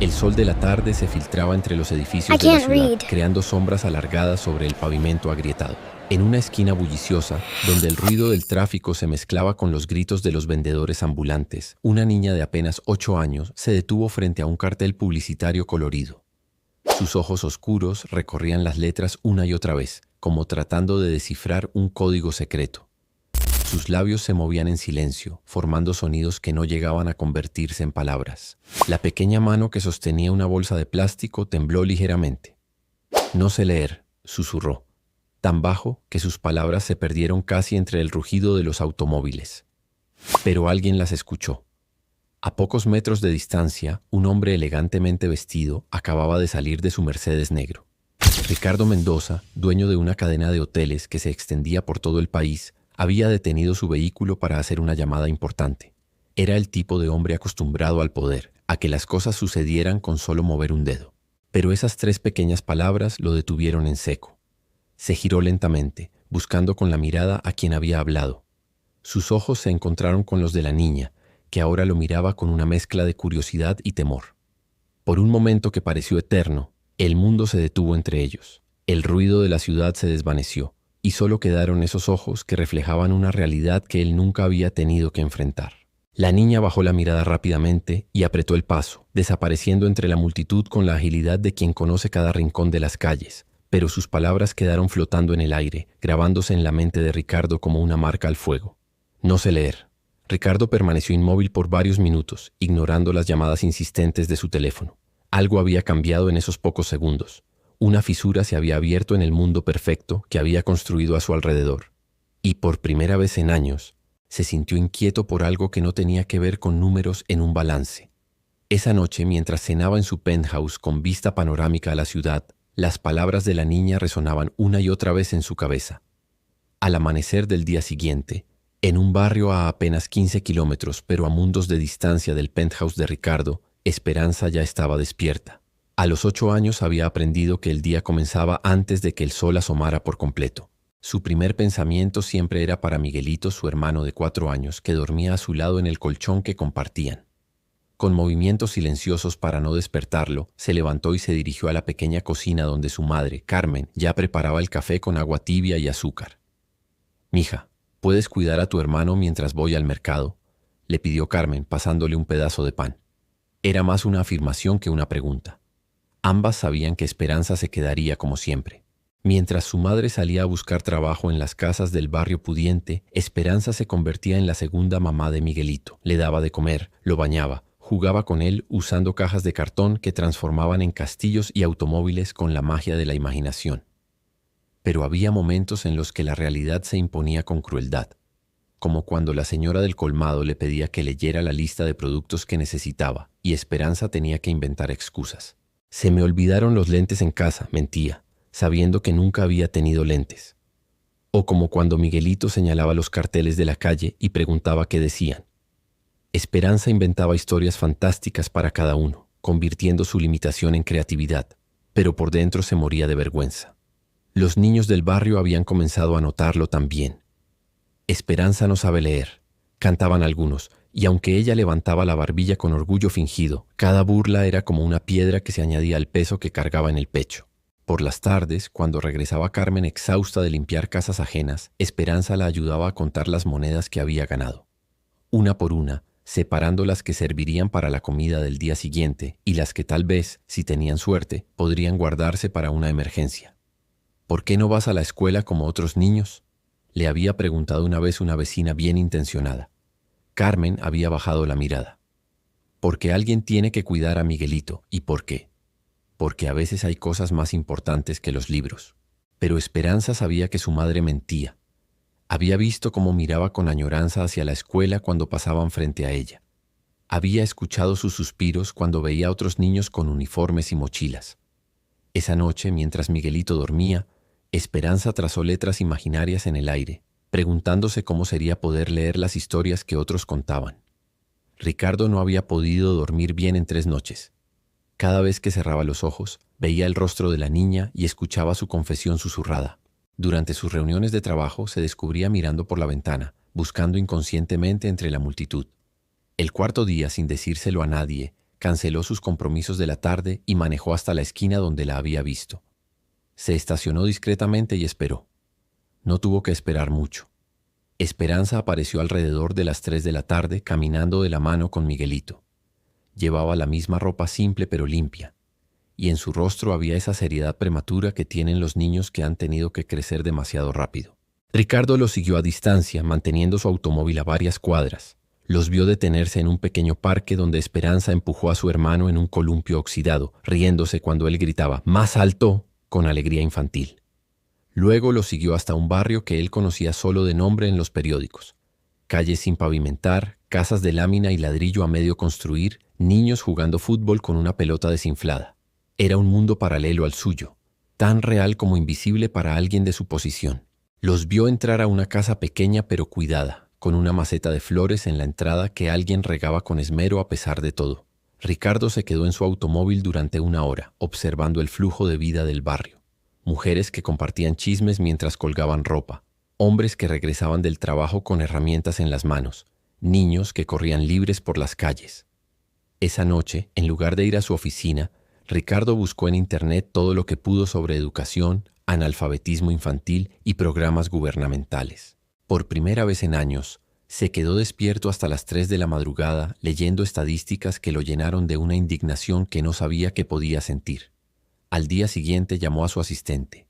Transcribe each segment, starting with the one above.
El sol de la tarde se filtraba entre los I edificios de la can't ciudad, read. creando sombras alargadas sobre el pavimento agrietado. En una esquina bulliciosa, donde el ruido del tráfico se mezclaba con los gritos de los vendedores ambulantes, una niña de apenas 8 años se detuvo frente a un cartel publicitario colorido. Sus ojos oscuros recorrían las letras una y otra vez, como tratando de descifrar un código secreto. Sus labios se movían en silencio, formando sonidos que no llegaban a convertirse en palabras. La pequeña mano que sostenía una bolsa de plástico tembló ligeramente. «No sé leer», susurró, tan bajo que sus palabras se perdieron casi entre el rugido de los automóviles. Pero alguien las escuchó. A pocos metros de distancia, un hombre elegantemente vestido acababa de salir de su Mercedes negro. Ricardo Mendoza, dueño de una cadena de hoteles que se extendía por todo el país, había detenido su vehículo para hacer una llamada importante. Era el tipo de hombre acostumbrado al poder, a que las cosas sucedieran con solo mover un dedo. Pero esas 3 pequeñas palabras lo detuvieron en seco. Se giró lentamente, buscando con la mirada a quien había hablado. Sus ojos se encontraron con los de la niña, que ahora lo miraba con una mezcla de curiosidad y temor. Por un momento que pareció eterno, el mundo se detuvo entre ellos. El ruido de la ciudad se desvaneció, y solo quedaron esos ojos que reflejaban una realidad que él nunca había tenido que enfrentar. La niña bajó la mirada rápidamente y apretó el paso, desapareciendo entre la multitud con la agilidad de quien conoce cada rincón de las calles, pero sus palabras quedaron flotando en el aire, grabándose en la mente de Ricardo como una marca al fuego. No sé leer. Ricardo permaneció inmóvil por varios minutos, ignorando las llamadas insistentes de su teléfono. Algo había cambiado en esos pocos segundos. Una fisura se había abierto en el mundo perfecto que había construido a su alrededor. Y por primera vez en años, se sintió inquieto por algo que no tenía que ver con números en un balance. Esa noche, mientras cenaba en su penthouse con vista panorámica a la ciudad, las palabras de la niña resonaban una y otra vez en su cabeza. Al amanecer del día siguiente, en un barrio a apenas 15 kilómetros, pero a mundos de distancia del penthouse de Ricardo, Esperanza ya estaba despierta. A los 8 años había aprendido que el día comenzaba antes de que el sol asomara por completo. Su primer pensamiento siempre era para Miguelito, su hermano de 4 años, que dormía a su lado en el colchón que compartían. Con movimientos silenciosos para no despertarlo, se levantó y se dirigió a la pequeña cocina donde su madre, Carmen, ya preparaba el café con agua tibia y azúcar. «Mija, ¿puedes cuidar a tu hermano mientras voy al mercado?», le pidió Carmen, pasándole un pedazo de pan. Era más una afirmación que una pregunta. Ambas sabían que Esperanza se quedaría como siempre. Mientras su madre salía a buscar trabajo en las casas del barrio pudiente, Esperanza se convertía en la segunda mamá de Miguelito. Le daba de comer, lo bañaba, jugaba con él usando cajas de cartón que transformaban en castillos y automóviles con la magia de la imaginación. Pero había momentos en los que la realidad se imponía con crueldad, como cuando la señora del colmado le pedía que leyera la lista de productos que necesitaba y Esperanza tenía que inventar excusas. «Se me olvidaron los lentes en casa», mentía, sabiendo que nunca había tenido lentes. O como cuando Miguelito señalaba los carteles de la calle y preguntaba qué decían. Esperanza inventaba historias fantásticas para cada uno, convirtiendo su limitación en creatividad, pero por dentro se moría de vergüenza. Los niños del barrio habían comenzado a notarlo también. «Esperanza no sabe leer», cantaban algunos, y aunque ella levantaba la barbilla con orgullo fingido, cada burla era como una piedra que se añadía al peso que cargaba en el pecho. Por las tardes, cuando regresaba Carmen exhausta de limpiar casas ajenas, Esperanza la ayudaba a contar las monedas que había ganado. Una por una, separando las que servirían para la comida del día siguiente y las que tal vez, si tenían suerte, podrían guardarse para una emergencia. «¿Por qué no vas a la escuela como otros niños?», le había preguntado una vez una vecina bien intencionada. Carmen había bajado la mirada. «Porque alguien tiene que cuidar a Miguelito. ¿Y por qué? Porque a veces hay cosas más importantes que los libros». Pero Esperanza sabía que su madre mentía. Había visto cómo miraba con añoranza hacia la escuela cuando pasaban frente a ella. Había escuchado sus suspiros cuando veía a otros niños con uniformes y mochilas. Esa noche, mientras Miguelito dormía, Esperanza trazó letras imaginarias en el aire, preguntándose cómo sería poder leer las historias que otros contaban. Ricardo no había podido dormir bien en 3 noches. Cada vez que cerraba los ojos, veía el rostro de la niña y escuchaba su confesión susurrada. Durante sus reuniones de trabajo se descubría mirando por la ventana, buscando inconscientemente entre la multitud. El cuarto día, sin decírselo a nadie, canceló sus compromisos de la tarde y manejó hasta la esquina donde la había visto. Se estacionó discretamente y esperó. No tuvo que esperar mucho. Esperanza apareció alrededor de las 3 de la tarde caminando de la mano con Miguelito. Llevaba la misma ropa simple pero limpia, y en su rostro había esa seriedad prematura que tienen los niños que han tenido que crecer demasiado rápido. Ricardo lo siguió a distancia, manteniendo su automóvil a varias cuadras. Los vio detenerse en un pequeño parque donde Esperanza empujó a su hermano en un columpio oxidado, riéndose cuando él gritaba «¡Más alto!» con alegría infantil. Luego lo siguió hasta un barrio que él conocía solo de nombre en los periódicos. Calles sin pavimentar, casas de lámina y ladrillo a medio construir, niños jugando fútbol con una pelota desinflada. Era un mundo paralelo al suyo, tan real como invisible para alguien de su posición. Los vio entrar a una casa pequeña pero cuidada, con una maceta de flores en la entrada que alguien regaba con esmero a pesar de todo. Ricardo se quedó en su automóvil durante 1 hora, observando el flujo de vida del barrio. Mujeres que compartían chismes mientras colgaban ropa, hombres que regresaban del trabajo con herramientas en las manos, niños que corrían libres por las calles. Esa noche, en lugar de ir a su oficina, Ricardo buscó en internet todo lo que pudo sobre educación, analfabetismo infantil y programas gubernamentales. Por primera vez en años, se quedó despierto hasta las 3 de la madrugada leyendo estadísticas que lo llenaron de una indignación que no sabía que podía sentir. Al día siguiente llamó a su asistente.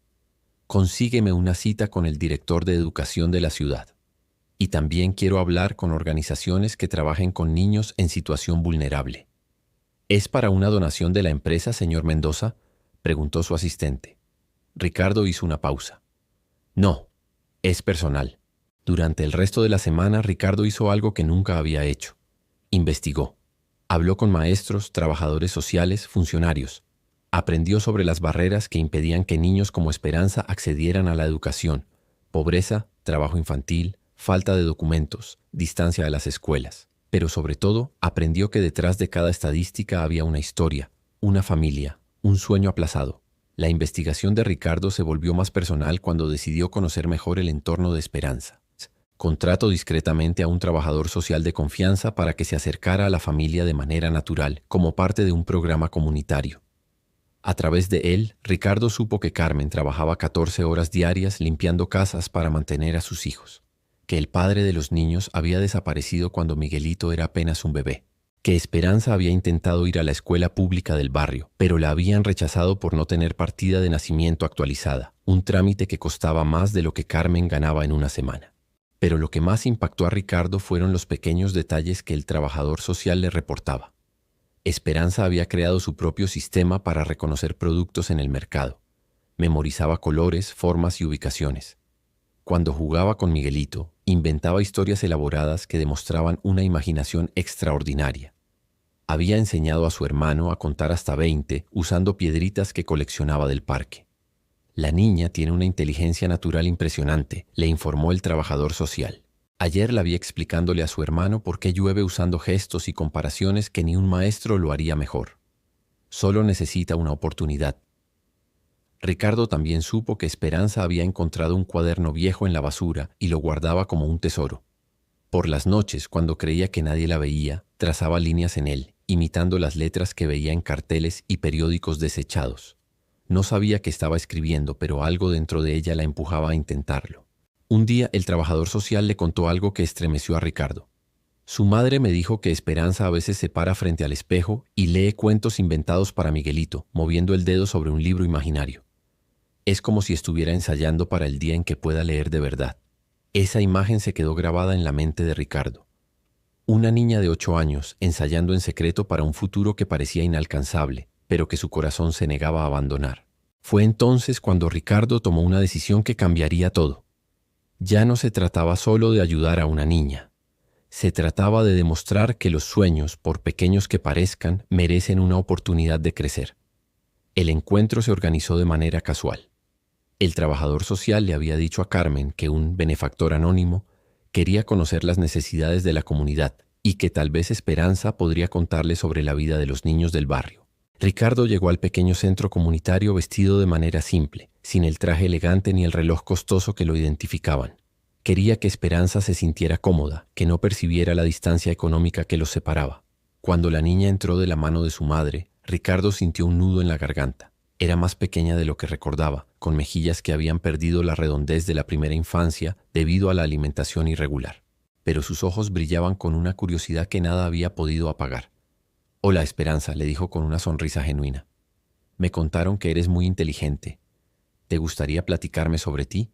«Consígueme una cita con el director de educación de la ciudad. Y también quiero hablar con organizaciones que trabajen con niños en situación vulnerable». «¿Es para una donación de la empresa, señor Mendoza?», preguntó su asistente. Ricardo hizo una pausa. «No, es personal». Durante el resto de la semana, Ricardo hizo algo que nunca había hecho. Investigó. Habló con maestros, trabajadores sociales, funcionarios. Aprendió sobre las barreras que impedían que niños como Esperanza accedieran a la educación: pobreza, trabajo infantil, falta de documentos, distancia de las escuelas. Pero sobre todo, aprendió que detrás de cada estadística había una historia, una familia, un sueño aplazado. La investigación de Ricardo se volvió más personal cuando decidió conocer mejor el entorno de Esperanza. Contrató discretamente a un trabajador social de confianza para que se acercara a la familia de manera natural, como parte de un programa comunitario. A través de él, Ricardo supo que Carmen trabajaba 14 horas diarias limpiando casas para mantener a sus hijos, que el padre de los niños había desaparecido cuando Miguelito era apenas un bebé, que Esperanza había intentado ir a la escuela pública del barrio, pero la habían rechazado por no tener partida de nacimiento actualizada, un trámite que costaba más de lo que Carmen ganaba en una semana. Pero lo que más impactó a Ricardo fueron los pequeños detalles que el trabajador social le reportaba. Esperanza había creado su propio sistema para reconocer productos en el mercado. Memorizaba colores, formas y ubicaciones. Cuando jugaba con Miguelito, inventaba historias elaboradas que demostraban una imaginación extraordinaria. Había enseñado a su hermano a contar hasta 20 usando piedritas que coleccionaba del parque. «La niña tiene una inteligencia natural impresionante», le informó el trabajador social. Ayer la vi explicándole a su hermano por qué llueve usando gestos y comparaciones que ni un maestro lo haría mejor. Solo necesita una oportunidad. Ricardo también supo que Esperanza había encontrado un cuaderno viejo en la basura y lo guardaba como un tesoro. Por las noches, cuando creía que nadie la veía, trazaba líneas en él, imitando las letras que veía en carteles y periódicos desechados. No sabía qué estaba escribiendo, pero algo dentro de ella la empujaba a intentarlo. Un día el trabajador social le contó algo que estremeció a Ricardo. «Su madre me dijo que Esperanza a veces se para frente al espejo y lee cuentos inventados para Miguelito, moviendo el dedo sobre un libro imaginario. Es como si estuviera ensayando para el día en que pueda leer de verdad». Esa imagen se quedó grabada en la mente de Ricardo. Una niña de 8 años ensayando en secreto para un futuro que parecía inalcanzable, pero que su corazón se negaba a abandonar. Fue entonces cuando Ricardo tomó una decisión que cambiaría todo. Ya no se trataba solo de ayudar a una niña. Se trataba de demostrar que los sueños, por pequeños que parezcan, merecen una oportunidad de crecer. El encuentro se organizó de manera casual. El trabajador social le había dicho a Carmen que un benefactor anónimo quería conocer las necesidades de la comunidad y que tal vez Esperanza podría contarle sobre la vida de los niños del barrio. Ricardo llegó al pequeño centro comunitario vestido de manera simple, sin el traje elegante ni el reloj costoso que lo identificaban. Quería que Esperanza se sintiera cómoda, que no percibiera la distancia económica que los separaba. Cuando la niña entró de la mano de su madre, Ricardo sintió un nudo en la garganta. Era más pequeña de lo que recordaba, con mejillas que habían perdido la redondez de la primera infancia debido a la alimentación irregular. Pero sus ojos brillaban con una curiosidad que nada había podido apagar. «Hola, Esperanza», le dijo con una sonrisa genuina. «Me contaron que eres muy inteligente. ¿Te gustaría platicarme sobre ti?»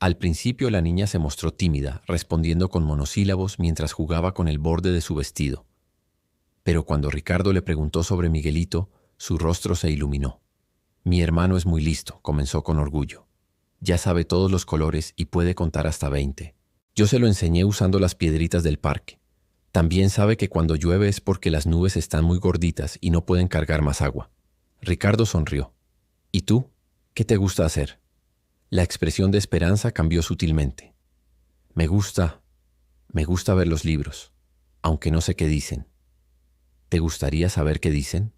Al principio la niña se mostró tímida, respondiendo con monosílabos mientras jugaba con el borde de su vestido. Pero cuando Ricardo le preguntó sobre Miguelito, su rostro se iluminó. «Mi hermano es muy listo», comenzó con orgullo. «Ya sabe todos los colores y puede contar hasta 20. Yo se lo enseñé usando las piedritas del parque. También sabe que cuando llueve es porque las nubes están muy gorditas y no pueden cargar más agua». Ricardo sonrió. «¿Y tú? ¿Qué te gusta hacer?» La expresión de Esperanza cambió sutilmente. Me gusta ver los libros, aunque no sé qué dicen». «¿Te gustaría saber qué dicen?»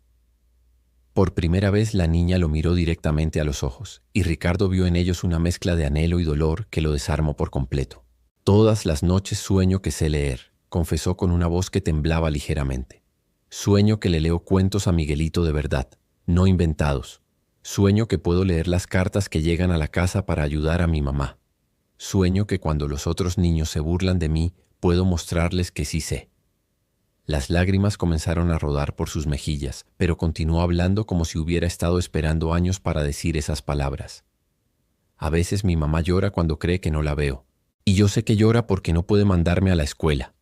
Por primera vez la niña lo miró directamente a los ojos, y Ricardo vio en ellos una mezcla de anhelo y dolor que lo desarmó por completo. «Todas las noches sueño que sé leer», confesó con una voz que temblaba ligeramente. «Sueño que le leo cuentos a Miguelito de verdad, no inventados. Sueño que puedo leer las cartas que llegan a la casa para ayudar a mi mamá. Sueño que cuando los otros niños se burlan de mí, puedo mostrarles que sí sé». Las lágrimas comenzaron a rodar por sus mejillas, pero continuó hablando como si hubiera estado esperando años para decir esas palabras. «A veces mi mamá llora cuando cree que no la veo, y yo sé que llora porque no puede mandarme a la escuela.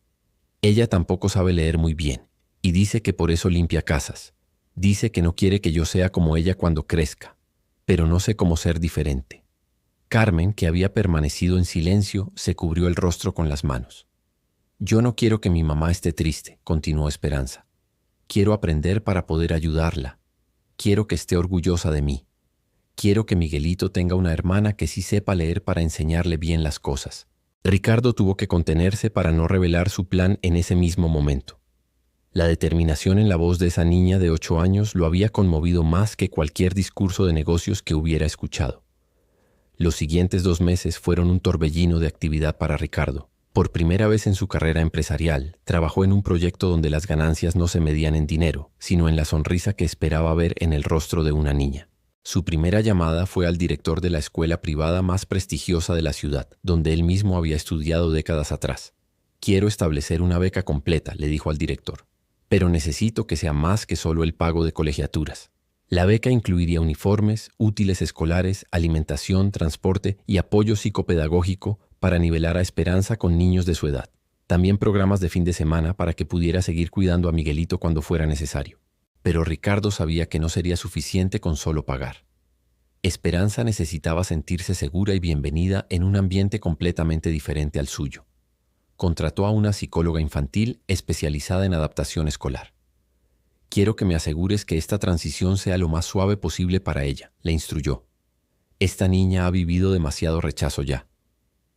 Ella tampoco sabe leer muy bien, y dice que por eso limpia casas. Dice que no quiere que yo sea como ella cuando crezca, pero no sé cómo ser diferente». Carmen, que había permanecido en silencio, se cubrió el rostro con las manos. «Yo no quiero que mi mamá esté triste», continuó Esperanza. «Quiero aprender para poder ayudarla. Quiero que esté orgullosa de mí. Quiero que Miguelito tenga una hermana que sí sepa leer para enseñarle bien las cosas». Ricardo tuvo que contenerse para no revelar su plan en ese mismo momento. La determinación en la voz de esa niña de 8 años lo había conmovido más que cualquier discurso de negocios que hubiera escuchado. Los siguientes 2 meses fueron un torbellino de actividad para Ricardo. Por primera vez en su carrera empresarial, trabajó en un proyecto donde las ganancias no se medían en dinero, sino en la sonrisa que esperaba ver en el rostro de una niña. Su primera llamada fue al director de la escuela privada más prestigiosa de la ciudad, donde él mismo había estudiado décadas atrás. «Quiero establecer una beca completa», le dijo al director, «pero necesito que sea más que solo el pago de colegiaturas. La beca incluiría uniformes, útiles escolares, alimentación, transporte y apoyo psicopedagógico para nivelar a Esperanza con niños de su edad. También programas de fin de semana para que pudiera seguir cuidando a Miguelito cuando fuera necesario». Pero Ricardo sabía que no sería suficiente con solo pagar. Esperanza necesitaba sentirse segura y bienvenida en un ambiente completamente diferente al suyo. Contrató a una psicóloga infantil especializada en adaptación escolar. «Quiero que me asegures que esta transición sea lo más suave posible para ella», le instruyó. «Esta niña ha vivido demasiado rechazo ya».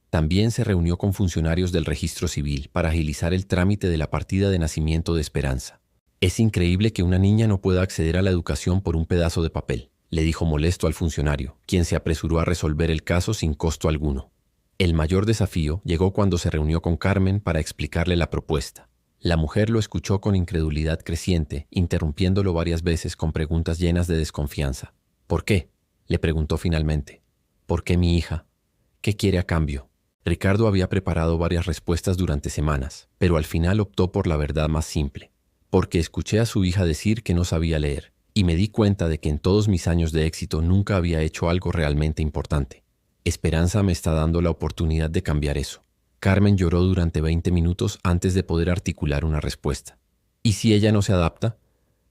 También se reunió con funcionarios del registro civil para agilizar el trámite de la partida de nacimiento de Esperanza. «Es increíble que una niña no pueda acceder a la educación por un pedazo de papel», le dijo molesto al funcionario, quien se apresuró a resolver el caso sin costo alguno. El mayor desafío llegó cuando se reunió con Carmen para explicarle la propuesta. La mujer lo escuchó con incredulidad creciente, interrumpiéndolo varias veces con preguntas llenas de desconfianza. «¿Por qué?», le preguntó finalmente. «¿Por qué mi hija? ¿Qué quiere a cambio?». Ricardo había preparado varias respuestas durante semanas, pero al final optó por la verdad más simple. «Porque escuché a su hija decir que no sabía leer, y me di cuenta de que en todos mis años de éxito nunca había hecho algo realmente importante. Esperanza me está dando la oportunidad de cambiar eso». Carmen lloró durante 20 minutos antes de poder articular una respuesta. «¿Y si ella no se adapta?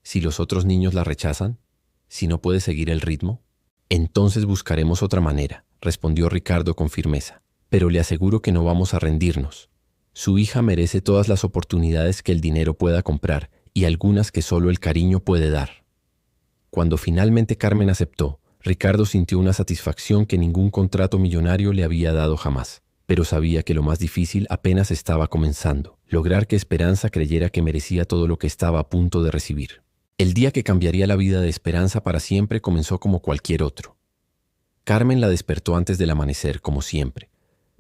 ¿Si los otros niños la rechazan? ¿Si no puede seguir el ritmo?». «Entonces buscaremos otra manera», respondió Ricardo con firmeza. «Pero le aseguro que no vamos a rendirnos. Su hija merece todas las oportunidades que el dinero pueda comprar y algunas que solo el cariño puede dar». Cuando finalmente Carmen aceptó, Ricardo sintió una satisfacción que ningún contrato millonario le había dado jamás. Pero sabía que lo más difícil apenas estaba comenzando: lograr que Esperanza creyera que merecía todo lo que estaba a punto de recibir. El día que cambiaría la vida de Esperanza para siempre comenzó como cualquier otro. Carmen la despertó antes del amanecer, como siempre,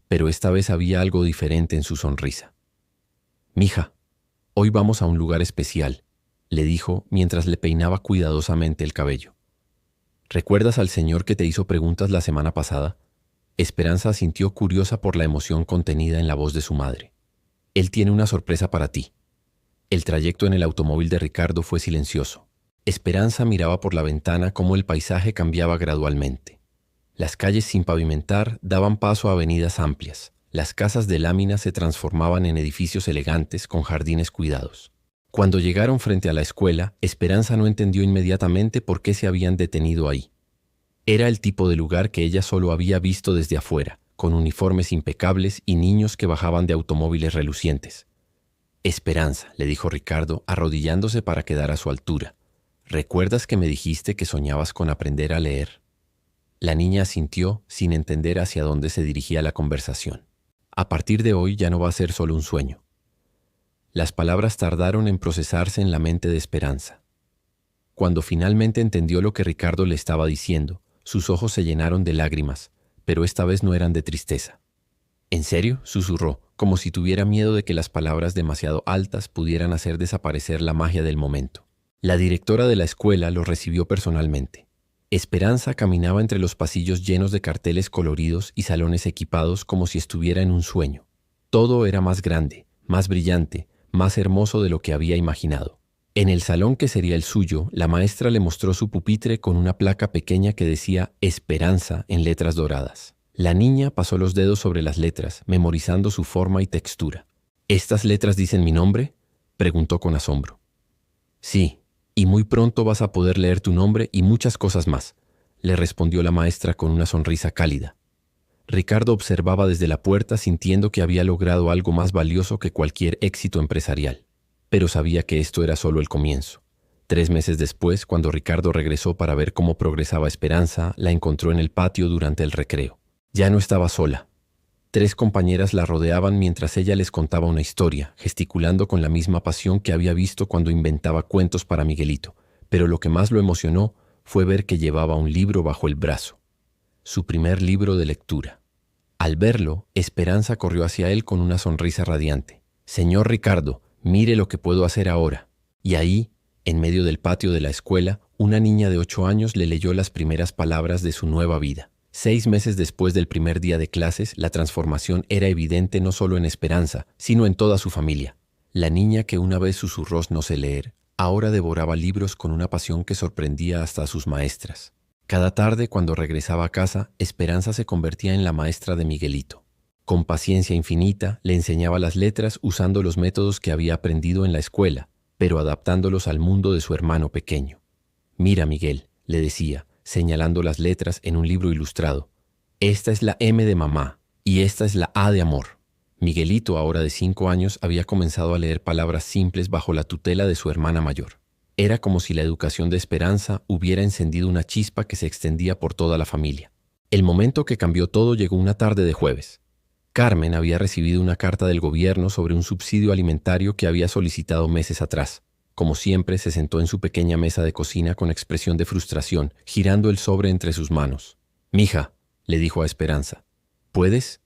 pero esta vez había algo diferente en su sonrisa. «Mija, Hoy vamos a un lugar especial, le dijo mientras le peinaba cuidadosamente el cabello. ¿Recuerdas al señor que te hizo preguntas la semana pasada? Esperanza sintió curiosa por la emoción contenida en la voz de su madre. Él tiene una sorpresa para ti. El trayecto en el automóvil de Ricardo fue silencioso. Esperanza miraba por la ventana cómo el paisaje cambiaba gradualmente. Las calles sin pavimentar daban paso a avenidas amplias. Las casas de lámina se transformaban en edificios elegantes con jardines cuidados. Cuando llegaron frente a la escuela, Esperanza no entendió inmediatamente por qué se habían detenido ahí. Era el tipo de lugar que ella solo había visto desde afuera, con uniformes impecables y niños que bajaban de automóviles relucientes. Esperanza, le dijo Ricardo, arrodillándose para quedar a su altura. ¿Recuerdas que me dijiste que soñabas con aprender a leer? La niña asintió sin entender hacia dónde se dirigía la conversación. A partir de hoy ya no va a ser solo un sueño. Las palabras tardaron en procesarse en la mente de Esperanza. Cuando finalmente entendió lo que Ricardo le estaba diciendo, sus ojos se llenaron de lágrimas, pero esta vez no eran de tristeza. ¿En serio?, susurró, como si tuviera miedo de que las palabras demasiado altas pudieran hacer desaparecer la magia del momento. La directora de la escuela lo recibió personalmente. Esperanza caminaba entre los pasillos llenos de carteles coloridos y salones equipados como si estuviera en un sueño. Todo era más grande, más brillante, más hermoso de lo que había imaginado. En el salón que sería el suyo, la maestra le mostró su pupitre con una placa pequeña que decía Esperanza en letras doradas. La niña pasó los dedos sobre las letras, memorizando su forma y textura. ¿Estas letras dicen mi nombre?, preguntó con asombro. Sí, y muy pronto vas a poder leer tu nombre y muchas cosas más, le respondió la maestra con una sonrisa cálida. Ricardo observaba desde la puerta sintiendo que había logrado algo más valioso que cualquier éxito empresarial. Pero sabía que esto era solo el comienzo. 3 meses después, cuando Ricardo regresó para ver cómo progresaba Esperanza, la encontró en el patio durante el recreo. Ya no estaba sola. 3 compañeras la rodeaban mientras ella les contaba una historia, gesticulando con la misma pasión que había visto cuando inventaba cuentos para Miguelito. Pero lo que más lo emocionó fue ver que llevaba un libro bajo el brazo. Su primer libro de lectura. Al verlo, Esperanza corrió hacia él con una sonrisa radiante. «Señor Ricardo, mire lo que puedo hacer ahora». Y ahí, en medio del patio de la escuela, una niña de 8 años le leyó las primeras palabras de su nueva vida. 6 meses después del primer día de clases, la transformación era evidente no solo en Esperanza, sino en toda su familia. La niña que una vez susurró no sé leer, ahora devoraba libros con una pasión que sorprendía hasta a sus maestras. Cada tarde, cuando regresaba a casa, Esperanza se convertía en la maestra de Miguelito. Con paciencia infinita, le enseñaba las letras usando los métodos que había aprendido en la escuela, pero adaptándolos al mundo de su hermano pequeño. «Mira, Miguel», le decía, señalando las letras en un libro ilustrado. «Esta es la M de mamá y esta es la A de amor». Miguelito, ahora de 5 años, había comenzado a leer palabras simples bajo la tutela de su hermana mayor. Era como si la educación de Esperanza hubiera encendido una chispa que se extendía por toda la familia. El momento que cambió todo llegó una tarde de jueves. Carmen había recibido una carta del gobierno sobre un subsidio alimentario que había solicitado meses atrás. Como siempre, se sentó en su pequeña mesa de cocina con expresión de frustración, girando el sobre entre sus manos. «Mija», le dijo a Esperanza, «¿puedes?».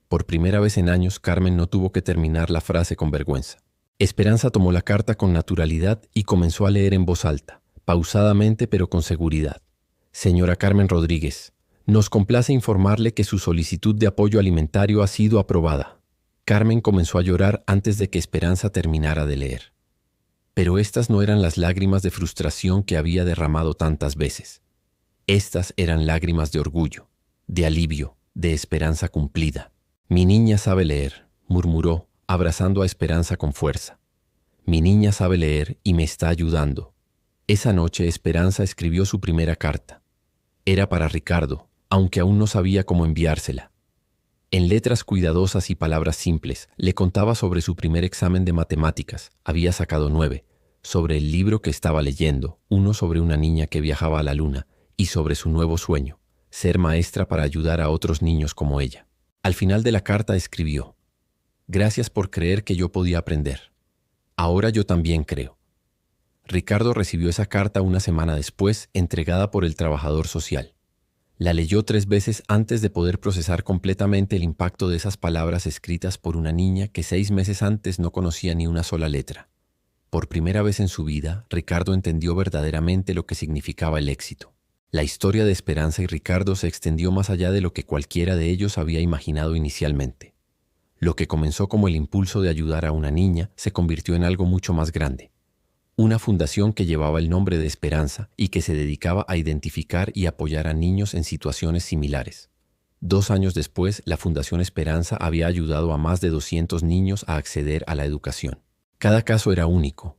Por primera vez en años, Carmen no tuvo que terminar la frase con vergüenza. Esperanza tomó la carta con naturalidad y comenzó a leer en voz alta, pausadamente pero con seguridad. «Señora Carmen Rodríguez, nos complace informarle que su solicitud de apoyo alimentario ha sido aprobada». Carmen comenzó a llorar antes de que Esperanza terminara de leer. Pero estas no eran las lágrimas de frustración que había derramado tantas veces. Estas eran lágrimas de orgullo, de alivio, de esperanza cumplida. «Mi niña sabe leer», murmuró, abrazando a Esperanza con fuerza. «Mi niña sabe leer y me está ayudando». Esa noche Esperanza escribió su primera carta. Era para Ricardo, aunque aún no sabía cómo enviársela. En letras cuidadosas y palabras simples, le contaba sobre su primer examen de matemáticas, había sacado 9, sobre el libro que estaba leyendo, uno sobre una niña que viajaba a la luna, y sobre su nuevo sueño, ser maestra para ayudar a otros niños como ella. Al final de la carta escribió: «Gracias por creer que yo podía aprender. Ahora yo también creo». Ricardo recibió esa carta una semana después, entregada por el trabajador social. La leyó 3 veces antes de poder procesar completamente el impacto de esas palabras escritas por una niña que 6 meses antes no conocía ni una sola letra. Por primera vez en su vida, Ricardo entendió verdaderamente lo que significaba el éxito. La historia de Esperanza y Ricardo se extendió más allá de lo que cualquiera de ellos había imaginado inicialmente. Lo que comenzó como el impulso de ayudar a una niña se convirtió en algo mucho más grande. Una fundación que llevaba el nombre de Esperanza y que se dedicaba a identificar y apoyar a niños en situaciones similares. 2 años después, la Fundación Esperanza había ayudado a más de 200 niños a acceder a la educación. Cada caso era único.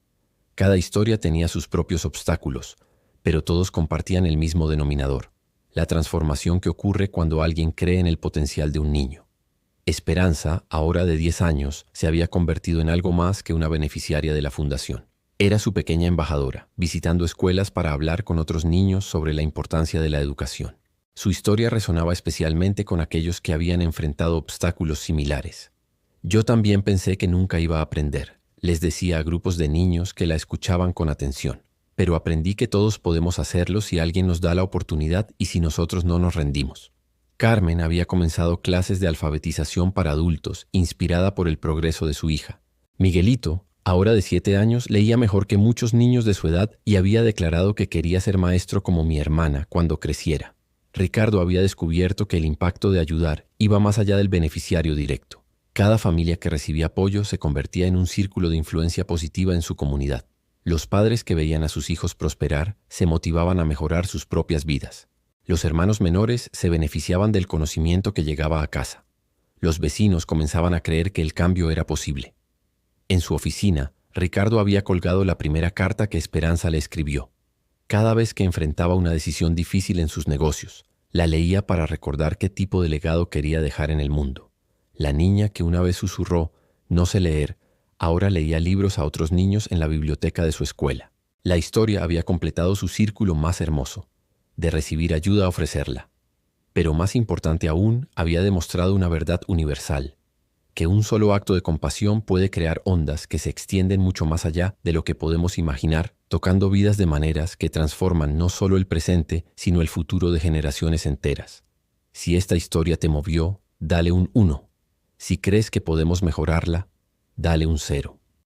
Cada historia tenía sus propios obstáculos, pero todos compartían el mismo denominador: la transformación que ocurre cuando alguien cree en el potencial de un niño. Esperanza, ahora de 10 años, se había convertido en algo más que una beneficiaria de la fundación. Era su pequeña embajadora, visitando escuelas para hablar con otros niños sobre la importancia de la educación. Su historia resonaba especialmente con aquellos que habían enfrentado obstáculos similares. Yo también pensé que nunca iba a aprender, les decía a grupos de niños que la escuchaban con atención. Pero aprendí que todos podemos hacerlo si alguien nos da la oportunidad y si nosotros no nos rendimos. Carmen había comenzado clases de alfabetización para adultos, inspirada por el progreso de su hija. Miguelito, ahora de 7 años, leía mejor que muchos niños de su edad y había declarado que quería ser maestro como mi hermana cuando creciera. Ricardo había descubierto que el impacto de ayudar iba más allá del beneficiario directo. Cada familia que recibía apoyo se convertía en un círculo de influencia positiva en su comunidad. Los padres que veían a sus hijos prosperar se motivaban a mejorar sus propias vidas. Los hermanos menores se beneficiaban del conocimiento que llegaba a casa. Los vecinos comenzaban a creer que el cambio era posible. En su oficina, Ricardo había colgado la primera carta que Esperanza le escribió. Cada vez que enfrentaba una decisión difícil en sus negocios, la leía para recordar qué tipo de legado quería dejar en el mundo. La niña que una vez susurró: "No sé leer", ahora leía libros a otros niños en la biblioteca de su escuela. La historia había completado su círculo más hermoso, de recibir ayuda a ofrecerla. Pero más importante aún, había demostrado una verdad universal: que un solo acto de compasión puede crear ondas que se extienden mucho más allá de lo que podemos imaginar, tocando vidas de maneras que transforman no solo el presente, sino el futuro de generaciones enteras. Si esta historia te movió, dale un 1. Si crees que podemos mejorarla, dale un 0.